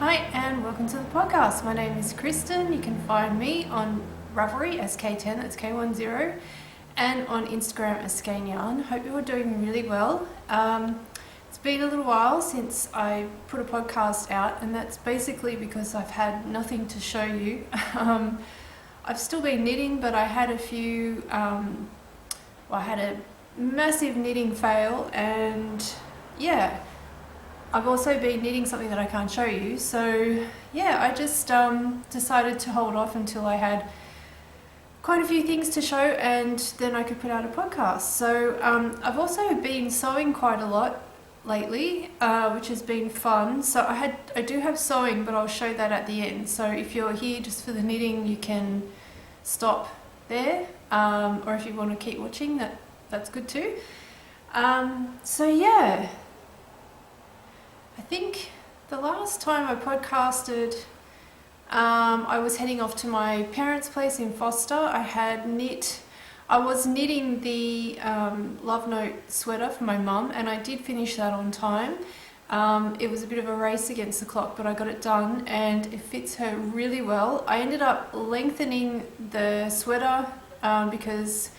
Hi and welcome to the podcast. My name is Kristen. You can find me on Ravelry as K10, that's K10, and on Instagram as Skein. Hope you're doing really well. It's been a little while since I put a podcast out, and that's basically because I've had nothing to show you. I've still been knitting, but I had I had a massive knitting fail, and I've also been knitting something that I can't show you. So I just decided to hold off until I had quite a few things to show, and then I could put out a podcast. So I've also been sewing quite a lot lately, which has been fun. So I do have sewing, but I'll show that at the end. So if you're here just for the knitting, you can stop there, or if you want to keep watching, that's good too. I think the last time I podcasted, I was heading off to my parents' place in Foster. I was knitting the Love Note sweater for my mum, and I did finish that on time. It was a bit of a race against the clock, but I got it done, and it fits her really well. I ended up lengthening the sweater because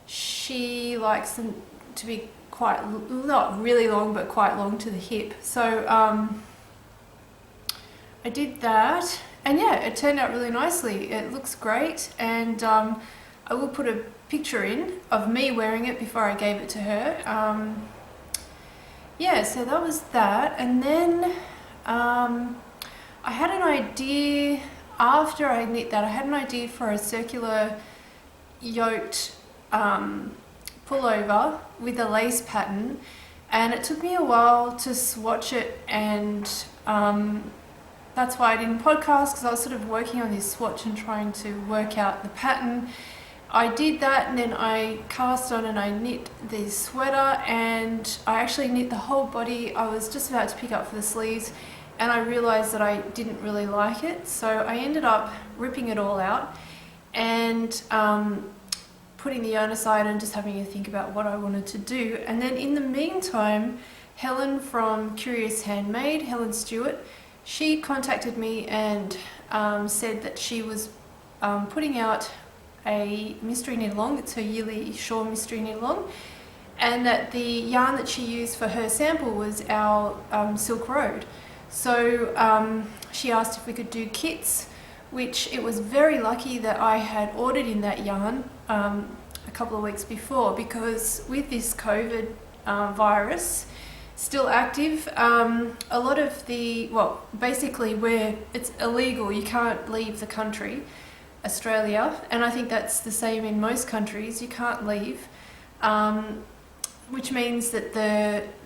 she likes them to be not really long, but quite long to the hip. So I did that, and it turned out really nicely. It looks great, and I will put a picture in of me wearing it before I gave it to her. So that was that, and then I had an idea after I knit that. I had an idea for a circular yoked pullover with a lace pattern, and it took me a while to swatch it, and that's why I didn't podcast, because I was sort of working on this swatch and trying to work out the pattern. I did that, and then I cast on and I knit the sweater, and I actually knit the whole body. I was just about to pick up for the sleeves, and I realized that I didn't really like it, so I ended up ripping it all out and putting the yarn aside and just having a think about what I wanted to do. And then in the meantime, Helen from Curious Handmade, Helen Stewart, she contacted me and said that she was putting out a mystery knit along. It's her yearly Shaw mystery knit along, and that the yarn that she used for her sample was our Silk Road. So she asked if we could do kits, which it was very lucky that I had ordered in that yarn a couple of weeks before, because with this COVID virus still active, a lot of basically where it's illegal, you can't leave the country, Australia, and I think that's the same in most countries. You can't leave, which means that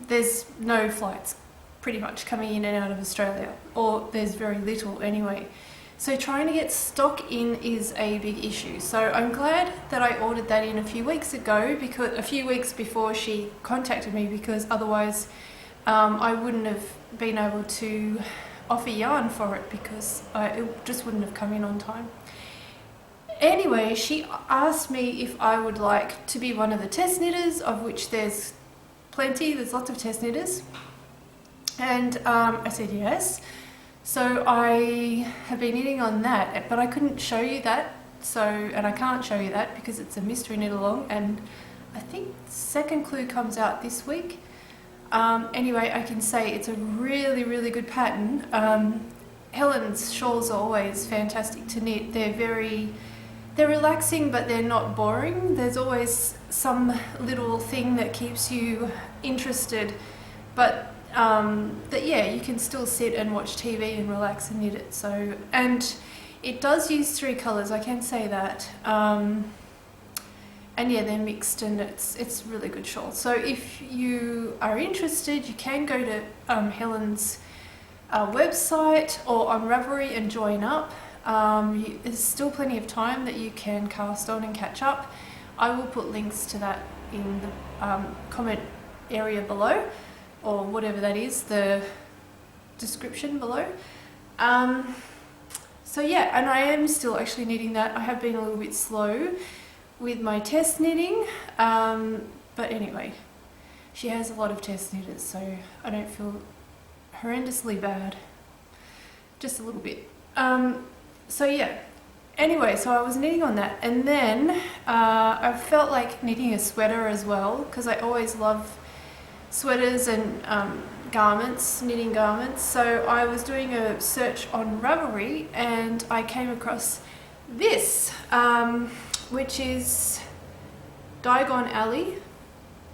there's no flights pretty much coming in and out of Australia, or there's very little anyway. So trying to get stock in is a big issue. So I'm glad that I ordered that in a few weeks ago, because a few weeks before she contacted me, because otherwise I wouldn't have been able to offer yarn for it, because it just wouldn't have come in on time. Anyway, she asked me if I would like to be one of the test knitters, of which there's plenty, there's lots of test knitters. And I said yes. So I have been knitting on that, but I couldn't show you that. And I can't show you that because it's a mystery knit along, and I think second clue comes out this week. Anyway, I can say it's a really, really good pattern. Helen's shawls are always fantastic to knit. They're relaxing, but they're not boring. There's always some little thing that keeps you interested, but you can still sit and watch TV and relax and knit it. So, and it does use 3 colours, I can say that. And they're mixed, and it's really good shawl. So if you are interested, you can go to Helen's website or on Ravelry and join up. There's still plenty of time that you can cast on and catch up. I will put links to that in the comment area below, or whatever that is, the description below. And I am still actually knitting that. I have been a little bit slow with my test knitting, but anyway, she has a lot of test knitters, so I don't feel horrendously bad. just a little bit. So yeah, anyway, so I was knitting on that, and then I felt like knitting a sweater as well, because I always love sweaters and garments, knitting garments. So I was doing a search on Ravelry, and I came across this, which is Diagon Alley.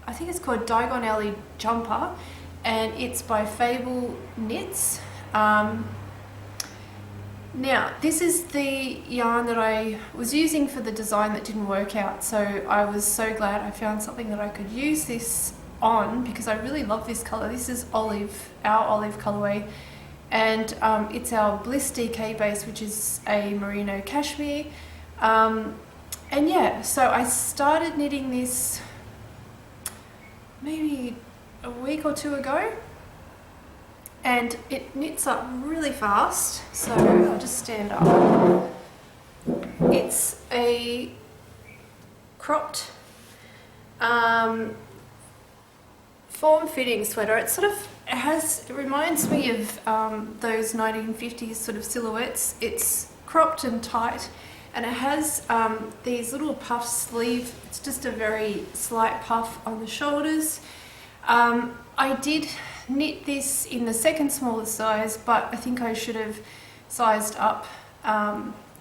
I think it's called Diagon Alley Jumper, and it's by Fable Knits. Now, this is the yarn that I was using for the design that didn't work out, so I was so glad I found something that I could use this on, because I really love this colour. This is olive, our olive colourway, and it's our Bliss DK base, which is a merino cashmere. And yeah, so I started knitting this maybe a week or two ago, and it knits up really fast. So I'll just stand up. It's a cropped form-fitting sweater. It reminds me of those 1950s sort of silhouettes. It's cropped and tight, and it has these little puff sleeve. It's just a very slight puff on the shoulders. I did knit this in the second smallest size, but I think I should have sized up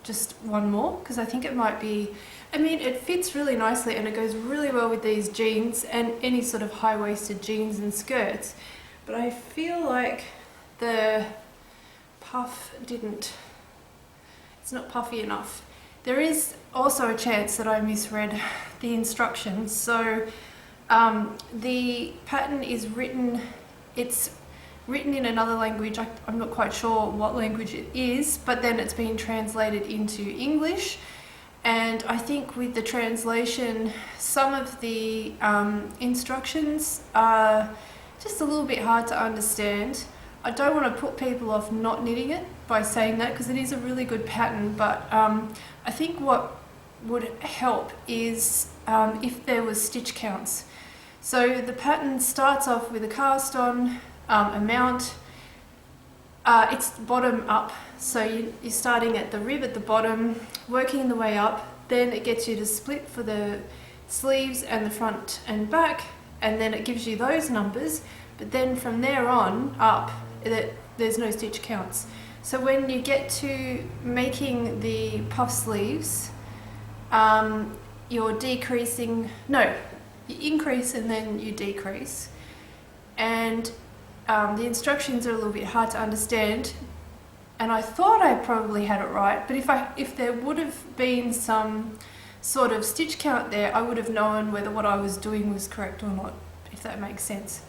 just one more, because I think it might be, I mean, it fits really nicely and it goes really well with these jeans and any sort of high-waisted jeans and skirts, but I feel like the puff it's not puffy enough. There is also a chance that I misread the instructions. So the pattern is written, it's written in another language. I'm not quite sure what language it is, but then it's been translated into English. And I think with the translation, some of the instructions are just a little bit hard to understand. I don't want to put people off not knitting it by saying that, because it is a really good pattern, but I think what would help is if there was stitch counts. So the pattern starts off with a cast on, a mount. It's bottom up, so you're starting at the rib at the bottom, working the way up, then it gets you to split for the sleeves and the front and back, and then it gives you those numbers, but then from there on up, there's no stitch counts. So when you get to making the puff sleeves, you're decreasing, no, you increase and then you decrease, and the instructions are a little bit hard to understand, and I thought I probably had it right, but if there would have been some sort of stitch count there, I would have known whether what I was doing was correct or not, if that makes sense.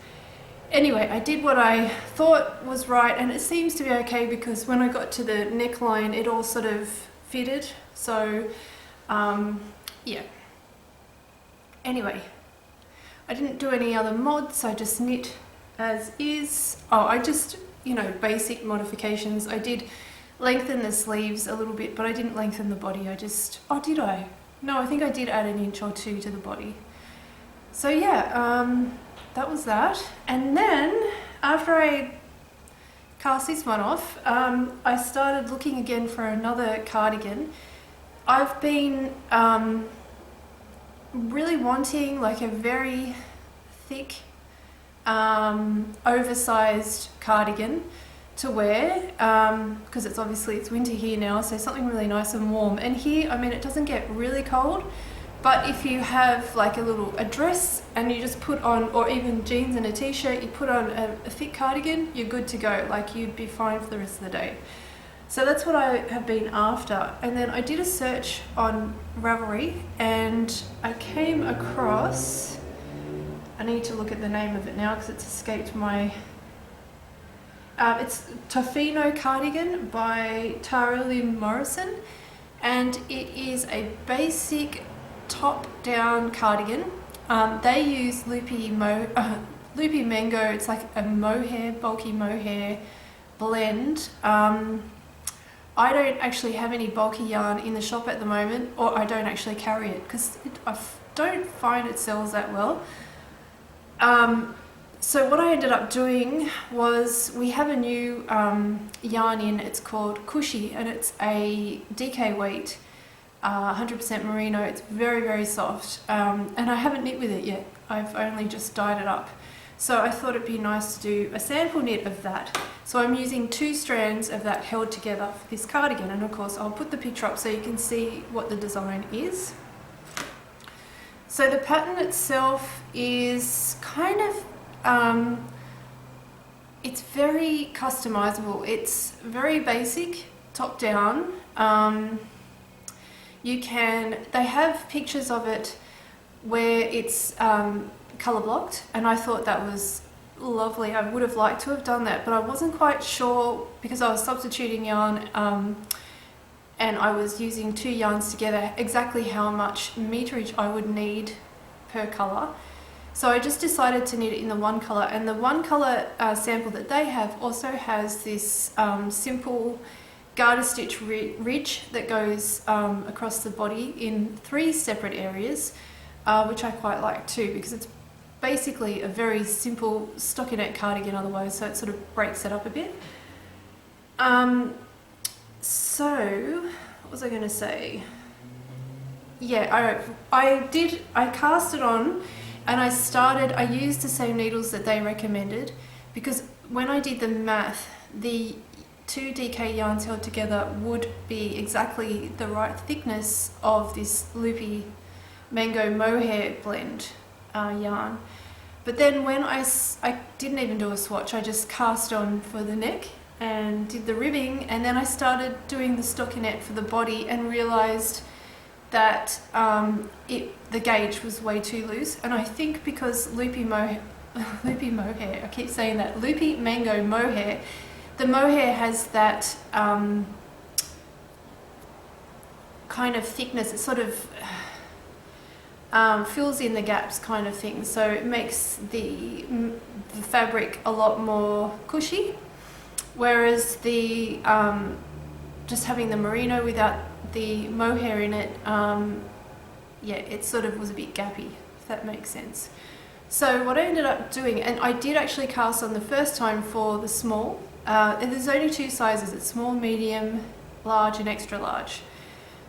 Anyway, I did what I thought was right, and it seems to be okay, because when I got to the neckline, it all sort of fitted. So yeah, anyway, I didn't do any other mods. I just knit as is. I just, basic modifications. I did lengthen the sleeves a little bit, but I didn't lengthen the body. Did I? No, I think I did add an inch or two to the body. So yeah, that was that. And then after I cast this one off, I started looking again for another cardigan. I've been really wanting like a very thick, oversized cardigan to wear, because it's winter here now, so something really nice and warm. And here, I mean, it doesn't get really cold, but if you have like a dress and you just put on, or even jeans and a t-shirt, you put on a thick cardigan, you're good to go. Like, you'd be fine for the rest of the day. So that's what I have been after. And then I did a search on Ravelry, and I came across, I need to look at the name of it now because it's escaped my, it's Tofino cardigan by Tara Lynn Morrison, and it is a basic top-down cardigan. They use loopy mango. It's like a mohair, bulky mohair blend. I don't actually have any bulky yarn in the shop at the moment, or I don't actually carry it because I don't find it sells that well. So what I ended up doing was, we have a new yarn in, it's called Cushy, and it's a DK weight, 100% merino. It's very, very soft, and I haven't knit with it yet. I've only just dyed it up. So I thought it'd be nice to do a sample knit of that. So I'm using 2 strands of that held together for this cardigan, and of course I'll put the picture up so you can see what the design is. So the pattern itself is kind of, it's very customizable. It's very basic, top down. They have pictures of it where it's colour blocked, and I thought that was lovely. I would have liked to have done that, but I wasn't quite sure because I was substituting yarn and I was using 2 yarns together, exactly how much meterage I would need per colour. So I just decided to knit it in the one colour, and the one colour sample that they have also has this simple garter stitch ridge that goes across the body in 3 separate areas, which I quite like too, because it's basically a very simple stockinette cardigan otherwise, so it sort of breaks it up a bit. So what was I going to say? Yeah, I cast it on, and I used the same needles that they recommended, because when I did the math, the 2 DK yarns held together would be exactly the right thickness of this loopy mango mohair blend yarn. But then when I didn't even do a swatch, I just cast on for the neck and did the ribbing, and then I started doing the stockinette for the body and realised that the gauge was way too loose, and I think because loopy mohair, I keep saying that, loopy mango mohair, the mohair has that kind of thickness. It sort of fills in the gaps kind of thing, so it makes the fabric a lot more cushy, whereas the just having the merino without the mohair in it, yeah, it sort of was a bit gappy, if that makes sense. So what I ended up doing, and I did actually cast on the first time for the small, and there's only 2 sizes, it's small, medium, large and extra large.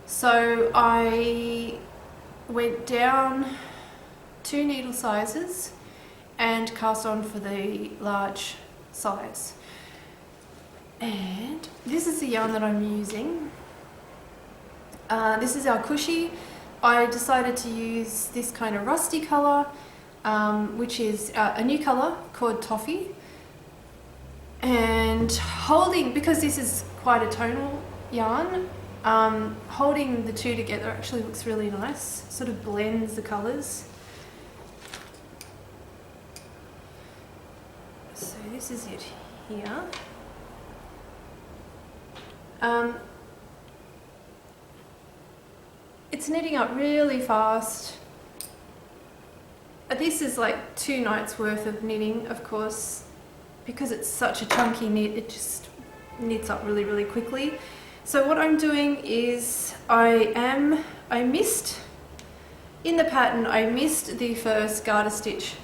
So I went down 2 needle sizes and cast on for the large size. And this is the yarn that I'm using. This is our Cushy. I decided to use this kind of rusty colour, which is a new colour called Toffee. And because this is quite a tonal yarn, holding the 2 together actually looks really nice, sort of blends the colours. So this is it here. It's knitting up really fast. This is like 2 nights worth of knitting, of course, because it's such a chunky knit, it just knits up really, really quickly. So what I'm doing is I missed, in the pattern, I missed the first garter stitch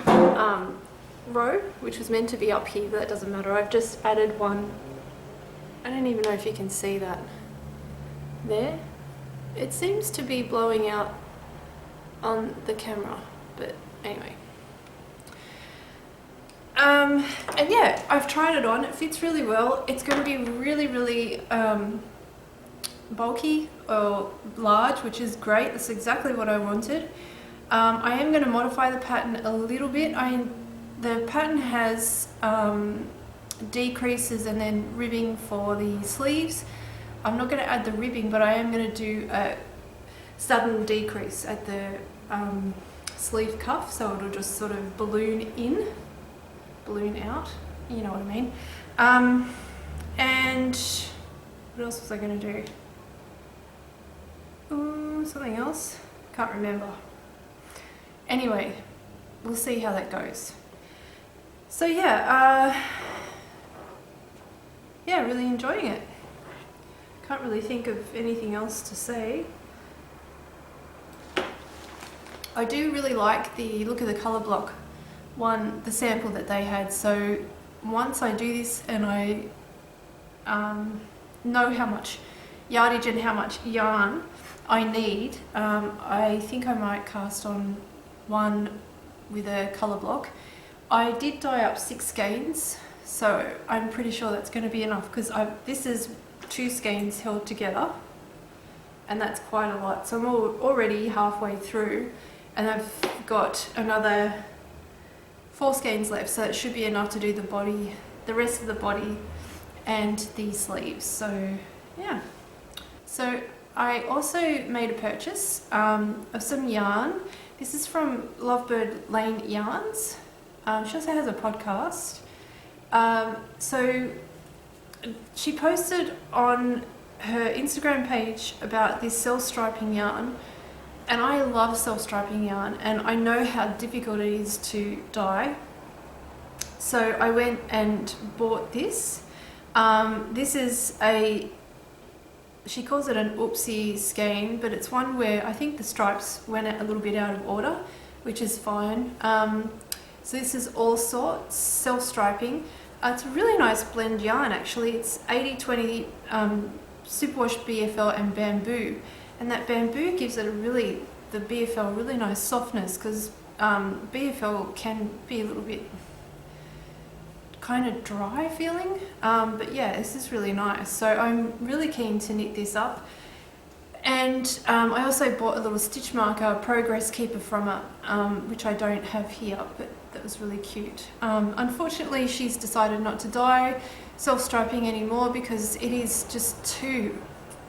row, which was meant to be up here, but that doesn't matter. I've just added one. I don't even know if you can see that there. It seems to be blowing out on the camera, but anyway. And yeah, I've tried it on, it fits really well. It's going to be really, really bulky or large, which is great. That's exactly what I wanted. I am going to modify the pattern a little bit. The pattern has decreases and then ribbing for the sleeves. I'm not going to add the ribbing, but I am going to do a sudden decrease at the sleeve cuff, so it'll just sort of balloon out, you know what I mean. And what else was I going to do? Something else? Can't remember. Anyway, we'll see how that goes. So yeah, really enjoying it. Can't really think of anything else to say. I do really like the look of the colour block the sample that they had. So once I do this and I know how much yardage and how much yarn I need, I think I might cast on one with a colour block. I did dye up 6 skeins, so I'm pretty sure that's going to be enough, because this is 2 skeins held together, and that's quite a lot. So I'm already halfway through, and I've got another 4 skeins left, so it should be enough to do the body, the rest of the body and the sleeves. So yeah. So I also made a purchase of some yarn. This is from Lovebird Lane Yarns. She also has a podcast. So she posted on her Instagram page about this self-striping yarn, and I love self-striping yarn, and I know how difficult it is to dye. So I went and bought this. This is she calls it an oopsie skein, but it's one where I think the stripes went a little bit out of order, which is fine. So this is All Sorts self-striping. It's a really nice blend yarn actually. It's 80-20 superwash BFL and bamboo, and that bamboo gives it the BFL really nice softness, because BFL can be a little bit kind of dry feeling, but yeah, this is really nice. So I'm really keen to knit this up. And I also bought a little stitch marker, Progress Keeper from it, which I don't have here, but that was really cute. Unfortunately, she's decided not to dye self-striping anymore because it is just too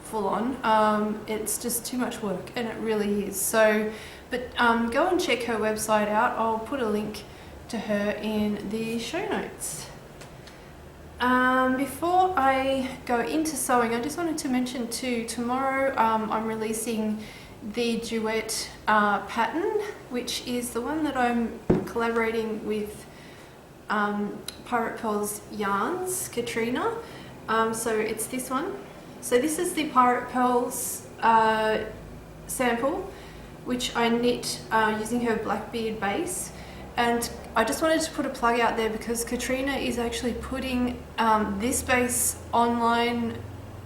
full on. It's just too much work, and it really is. So, but go and check her website out. I'll put a link to her in the show notes. Before I go into sewing, I just wanted to mention too, tomorrow I'm releasing the Duet pattern, which is the one that I'm collaborating with Pirate Pearls Yarns, Katrina. So it's this one. So this is the Pirate Pearls sample, which I knit using her Blackbeard base. And I just wanted to put a plug out there because Katrina is actually putting this base online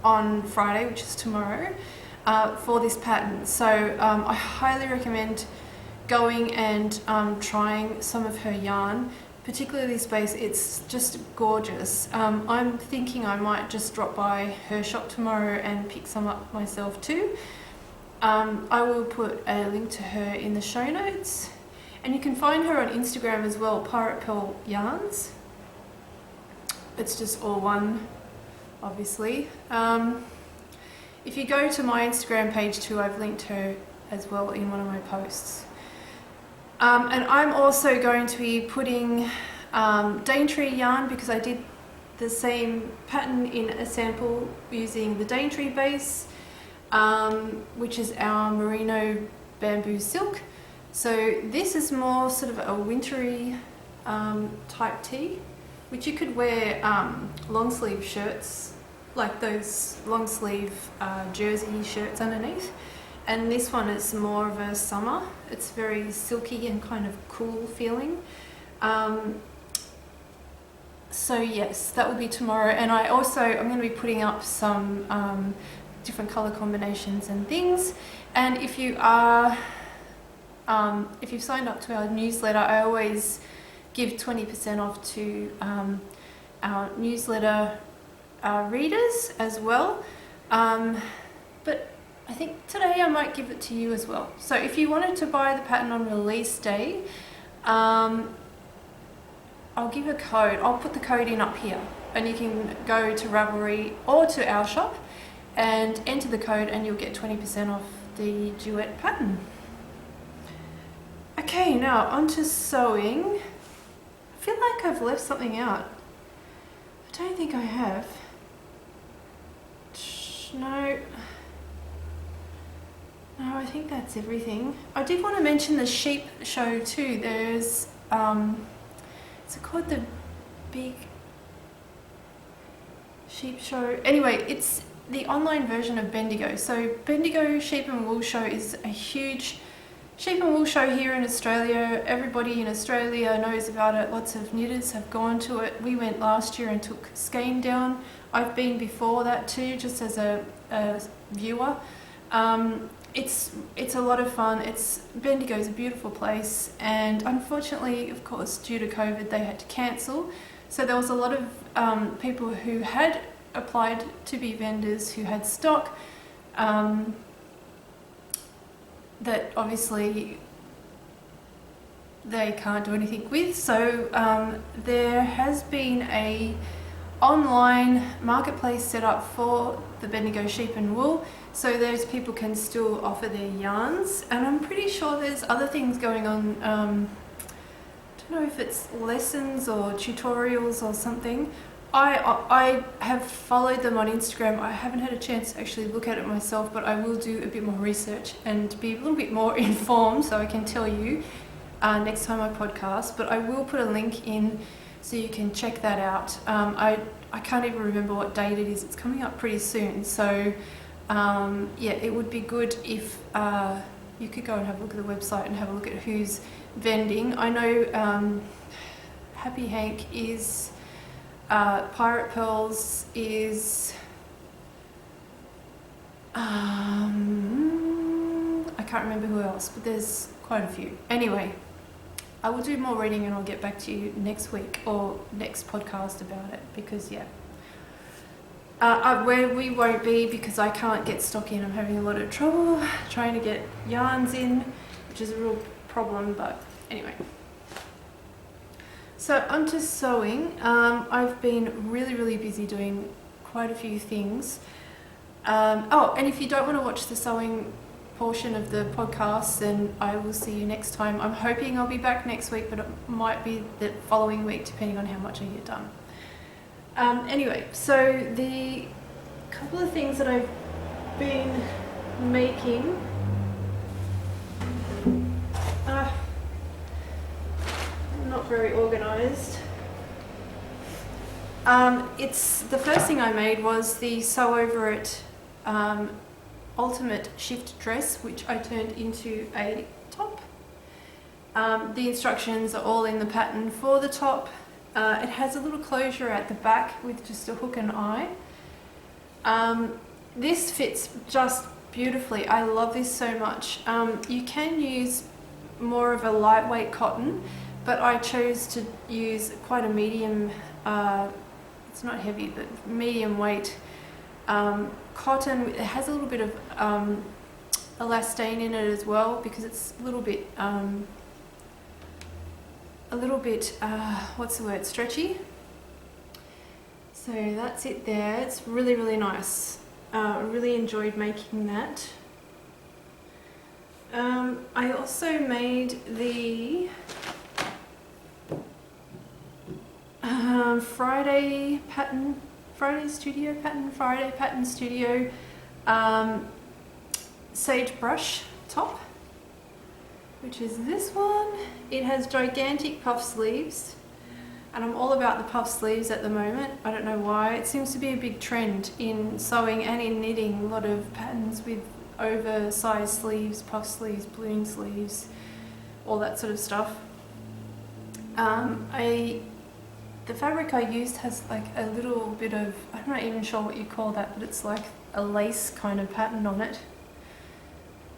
on Friday, which is tomorrow, for this pattern. So I highly recommend going and trying some of her yarn, particularly this base. It's just gorgeous. I'm thinking I might just drop by her shop tomorrow and pick some up myself too. I will put a link to her in the show notes. And you can find her on Instagram as well, Pirate Pearl Yarns. It's just all one, obviously. If you go to my Instagram page too, I've linked her as well in one of my posts. And I'm also going to be putting Daintree yarn, because I did the same pattern in a sample using the Daintree base, which is our merino bamboo silk. So this is more sort of a wintry type tee, which you could wear long sleeve shirts, like those long sleeve jersey shirts underneath. And this one is more of a summer. It's very silky and kind of cool feeling. So yes, that will be tomorrow. And I'm going to be putting up some different color combinations and things. And if you are if you've signed up to our newsletter, I always give 20% off to our newsletter readers as well. But I think today I might give it to you as well. So if you wanted to buy the pattern on release day, I'll give a code. I'll put the code in up here, and you can go to Ravelry or to our shop and enter the code, and you'll get 20% off the Duet pattern. Okay, now onto sewing. I feel like I've left something out. I don't think I have. No, I think that's everything. I did want to mention the sheep show too. There's, is it called the Big Sheep Show? Anyway, it's the online version of Bendigo. So Bendigo Sheep and Wool Show is a huge sheep and wool show here in Australia. Everybody in Australia knows about it. Lots of knitters have gone to it. We went last year and took Skein down. I've been before that too, just as a viewer. It's a lot of fun. Bendigo is a beautiful place, and unfortunately, of course, due to COVID, they had to cancel. So there was a lot of people who had applied to be vendors who had stock that obviously they can't do anything with. So there has been a online marketplace set up for the Bendigo sheep and wool, so those people can still offer their yarns, and I'm pretty sure there's other things going on. I don't know if it's lessons or tutorials or something. I have followed them on Instagram. I haven't had a chance to actually look at it myself, but I will do a bit more research and be a little bit more informed so I can tell you next time I podcast. But I will put a link in so you can check that out. I can't even remember what date it is. It's coming up pretty soon. So yeah, it would be good if you could go and have a look at the website and have a look at who's vending. I know Happy Hank is, Pirate Pearls is, I can't remember who else, but there's quite a few. Anyway, I will do more reading and I'll get back to you next week or next podcast about it, because yeah. Where we won't be, because I can't get stock in. I'm having a lot of trouble trying to get yarns in, which is a real problem, but anyway. So onto sewing. I've been really busy doing quite a few things. Oh, and if you don't want to watch the sewing portion of the podcast, then I will see you next time. I'm hoping I'll be back next week, but it might be the following week depending on how much I get done. Anyway, so the couple of things that I've been making, not very organised. It's the first thing I made was the Sew Over It Ultimate Shift Dress, which I turned into a top. The instructions are all in the pattern for the top. It has a little closure at the back with just a hook and eye. This fits just beautifully. I love this so much. You can use more of a lightweight cotton, but I chose to use quite a medium, it's not heavy, but medium weight cotton. It has a little bit of elastane in it as well, because it's a little bit what's the word, stretchy. So that's it there. It's really nice. I really enjoyed making that. I also made the Friday Pattern Studio Sage Brush top, which is this one. It has gigantic puff sleeves, and I'm all about the puff sleeves at the moment. I don't know why. It seems to be a big trend in sewing and in knitting. A lot of patterns with oversized sleeves, puff sleeves, balloon sleeves, all that sort of stuff. The fabric I used has like a little bit of, I'm not even sure what you call that, but it's like a lace kind of pattern on it.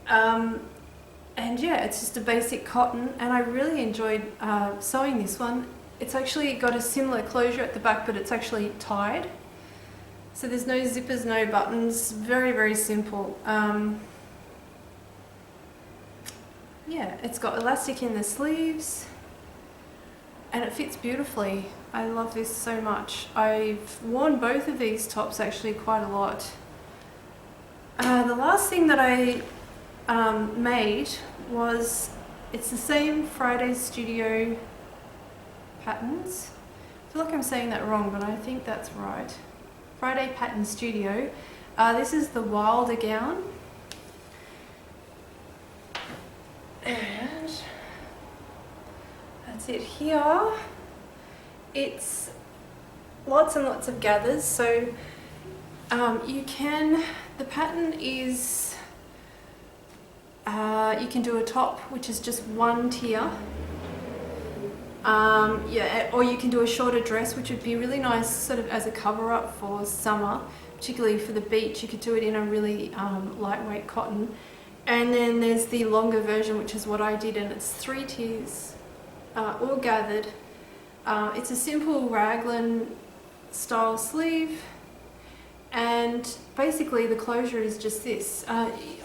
And yeah, it's just a basic cotton, and I really enjoyed sewing this one. It's actually got a similar closure at the back, but it's actually tied. So there's no zippers, no buttons, very simple. Yeah, it's got elastic in the sleeves, and it fits beautifully. I love this so much. I've worn both of these tops actually quite a lot. The last thing that I made was, it's the same Friday Studio patterns. I feel like I'm saying that wrong, but I think that's right. Friday Pattern Studio. This is the Wilder gown. And that's it here. It's lots and lots of gathers, so the pattern is You can do a top, which is just one tier. Yeah, or you can do a shorter dress, which would be really nice sort of as a cover up for summer, particularly for the beach. You could do it in a really lightweight cotton. And then there's the longer version, which is what I did, and it's 3 tiers, all gathered. It's a simple raglan style sleeve, and basically the closure is just this.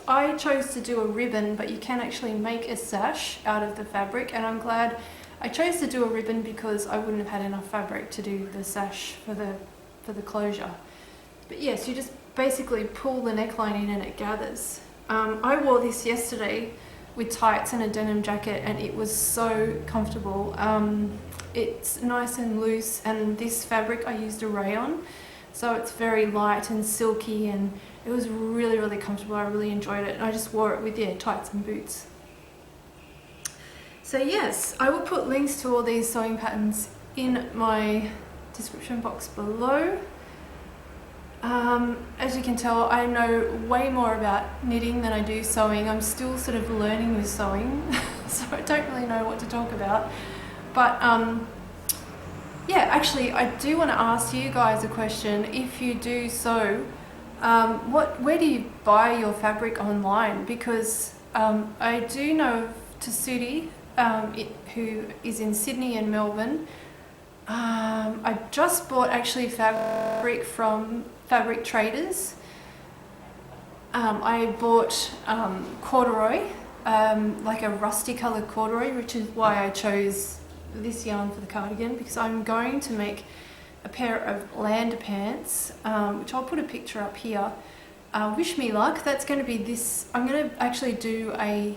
I chose to do a ribbon, but you can actually make a sash out of the fabric, and I'm glad I chose to do a ribbon because I wouldn't have had enough fabric to do the sash for the closure. But yes, you just basically pull the neckline in and it gathers. I wore this yesterday with tights and a denim jacket, and it was so comfortable. It's nice and loose, and this fabric I used a rayon, so it's very light and silky, and it was really, really comfortable. I really enjoyed it, and I just wore it with tights and boots. So yes, I will put links to all these sewing patterns in my description box below. As you can tell, I know way more about knitting than I do sewing. I'm still sort of learning with sewing, so I don't really know what to talk about. But yeah, actually I do want to ask you guys a question. If you do sew, where do you buy your fabric online? Because I do know of Tasudi, who is in Sydney and Melbourne. I just bought actually fabric from Fabric Traders. I bought corduroy, like a rusty coloured corduroy, which is why I chose this yarn for the cardigan, because I'm going to make a pair of lander pants, which I'll put a picture up here. Wish me luck. That's going to be this. I'm going to actually do a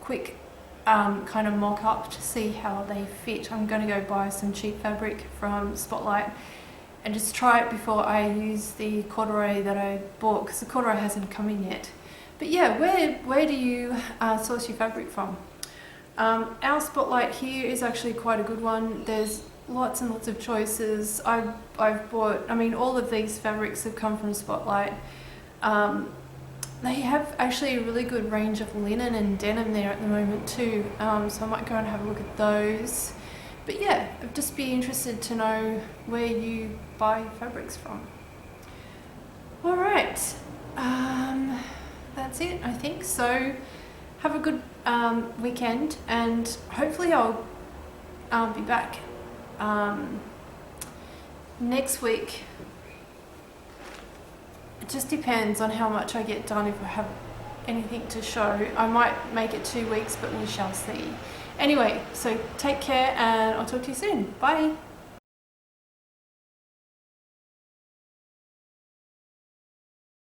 quick kind of mock-up to see how they fit. I'm going to go buy some cheap fabric from Spotlight and just try it before I use the corduroy that I bought, because the corduroy hasn't come in yet. But yeah, where do you source your fabric from? Our Spotlight here is actually quite a good one. There's lots and lots of choices. I've bought, I mean, all of these fabrics have come from Spotlight. They have actually a really good range of linen and denim there at the moment too, so I might go and have a look at those. But yeah, I'd just be interested to know where you buy fabrics from. Alright, that's it I think. So have a good weekend, and hopefully I'll be back next week. It just depends on how much I get done. If I have anything to show, I might make it 2 weeks, but we shall see. Anyway, so take care, and I'll talk to you soon. Bye.